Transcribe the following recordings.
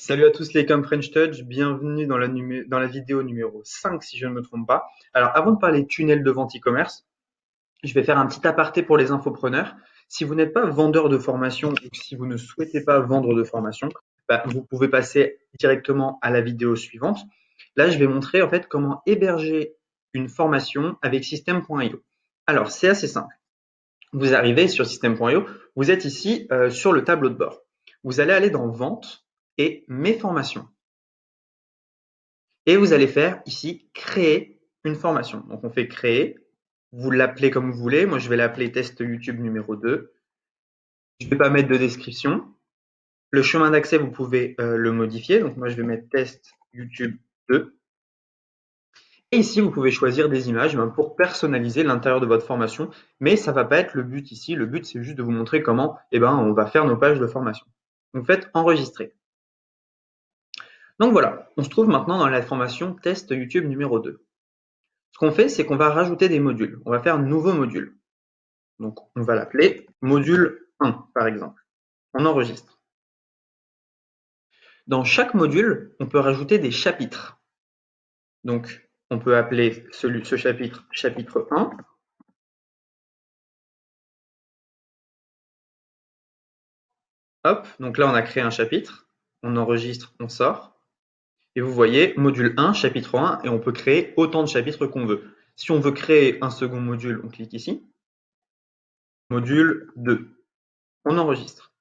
Salut à tous les Come French Touch, bienvenue dans la vidéo numéro 5 si je ne me trompe pas. Alors avant de parler tunnel de vente e-commerce, je vais faire un petit aparté pour les infopreneurs. Si vous n'êtes pas vendeur de formation ou si vous ne souhaitez pas vendre de formation, vous pouvez passer directement à la vidéo suivante. Là, je vais montrer en fait comment héberger une formation avec System.io. Alors c'est assez simple. Vous arrivez sur System.io, vous êtes ici sur le tableau de bord. Vous allez aller dans Vente et Mes formations. Et vous allez faire ici créer une formation. Donc on fait créer, vous l'appelez comme vous voulez. Moi je vais l'appeler test YouTube numéro 2. Je ne vais pas mettre de description. Le chemin d'accès, vous pouvez le modifier. Donc moi je vais mettre test YouTube 2. Et ici, vous pouvez choisir des images pour personnaliser l'intérieur de votre formation, mais ça ne va pas être le but ici. Le but, c'est juste de vous montrer comment on va faire nos pages de formation. Donc faites enregistrer. Donc voilà, on se trouve maintenant dans la formation test YouTube numéro 2. Ce qu'on fait, c'est qu'on va rajouter des modules. On va faire un nouveau module. Donc, on va l'appeler module 1, par exemple. On enregistre. Dans chaque module, on peut rajouter des chapitres. Donc, on peut appeler ce chapitre chapitre 1. Hop, donc là, on a créé un chapitre. On enregistre, on sort. Et vous voyez, module 1, chapitre 1, et on peut créer autant de chapitres qu'on veut. Si on veut créer un second module, on clique ici. Module 2. On enregistre.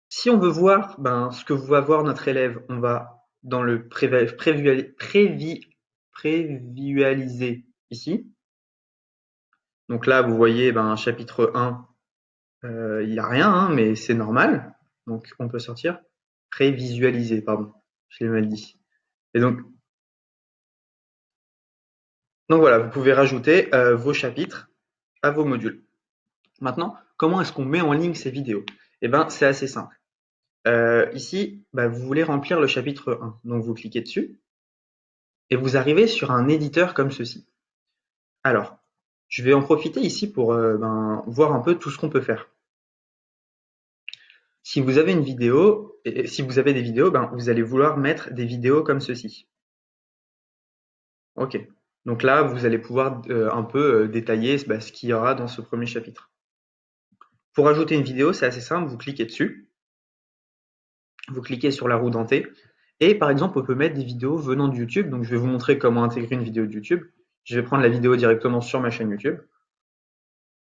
Si on veut voir ce que va voir notre élève, on va dans le prévisualiser ici. Donc là, vous voyez chapitre 1, il n'y a rien, hein, mais c'est normal. Donc on peut sortir. Prévisualiser, pardon, je l'ai mal dit. Et donc voilà, vous pouvez rajouter vos chapitres à vos modules. Maintenant, comment est-ce qu'on met en ligne ces vidéos? C'est assez simple. Ici, vous voulez remplir le chapitre 1. Donc vous cliquez dessus et vous arrivez sur un éditeur comme ceci. Alors, je vais en profiter ici pour voir un peu tout ce qu'on peut faire. Si vous avez une vidéo, et si vous avez des vidéos, vous allez vouloir mettre des vidéos comme ceci. Ok. Donc là, vous allez pouvoir un peu détailler ce qu'il y aura dans ce premier chapitre. Pour ajouter une vidéo, c'est assez simple, vous cliquez dessus, vous cliquez sur la roue dentée, et par exemple, on peut mettre des vidéos venant de YouTube. Donc je vais vous montrer comment intégrer une vidéo de YouTube. Je vais prendre la vidéo directement sur ma chaîne YouTube.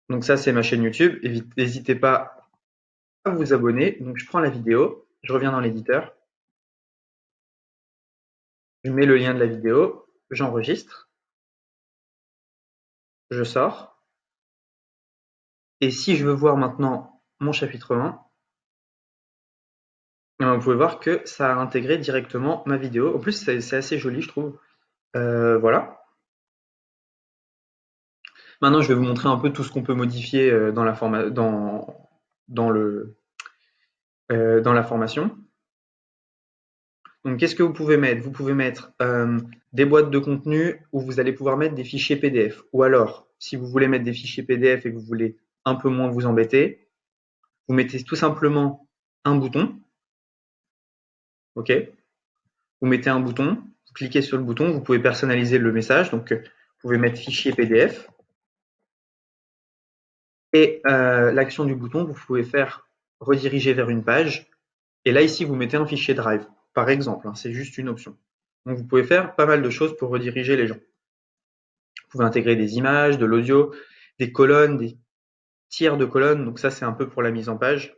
Donc ça, c'est ma chaîne YouTube. N'hésitez pas à vous abonner. Donc je prends la vidéo, je reviens dans l'éditeur, je mets le lien de la vidéo, j'enregistre, je sors. Et si je veux voir maintenant mon chapitre 1, vous pouvez voir que ça a intégré directement ma vidéo. En plus, c'est assez joli, je trouve. Voilà. Maintenant, je vais vous montrer un peu tout ce qu'on peut modifier dans la formation. Donc, qu'est-ce que vous pouvez mettre? Vous pouvez mettre des boîtes de contenu où vous allez pouvoir mettre des fichiers PDF. Ou alors, si vous voulez mettre des fichiers PDF et que vous voulez un peu moins vous embêter, vous mettez tout simplement un bouton. OK? Vous mettez un bouton, vous cliquez sur le bouton, vous pouvez personnaliser le message. Donc, vous pouvez mettre fichier PDF. Et l'action du bouton, vous pouvez faire rediriger vers une page. Et là, ici, vous mettez un fichier Drive, par exemple. Hein, c'est juste une option. Donc, vous pouvez faire pas mal de choses pour rediriger les gens. Vous pouvez intégrer des images, de l'audio, des colonnes, des tiers de colonnes. Donc ça, c'est un peu pour la mise en page.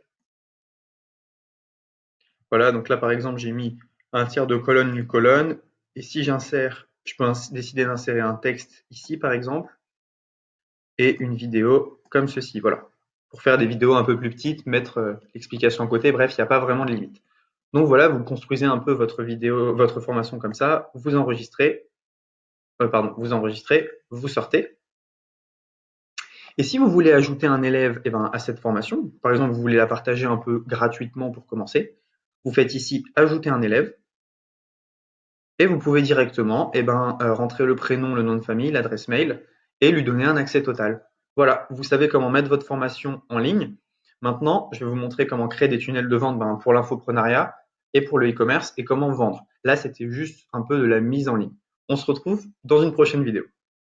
Voilà, donc là, par exemple, j'ai mis un tiers de colonne, une colonne. Et si j'insère, je peux décider d'insérer un texte ici, par exemple, et une vidéo comme ceci. Voilà. Pour faire des vidéos un peu plus petites, mettre l'explication à côté. Bref, il n'y a pas vraiment de limite. Donc voilà, vous construisez un peu votre vidéo, votre formation comme ça. Vous enregistrez, vous sortez. Et si vous voulez ajouter un élève à cette formation, par exemple, vous voulez la partager un peu gratuitement pour commencer, vous faites ici ajouter un élève et vous pouvez directement rentrer le prénom, le nom de famille, l'adresse mail et lui donner un accès total. Voilà, vous savez comment mettre votre formation en ligne. Maintenant, je vais vous montrer comment créer des tunnels de vente pour l'infoprenariat et pour le e-commerce et comment vendre. Là, c'était juste un peu de la mise en ligne. On se retrouve dans une prochaine vidéo.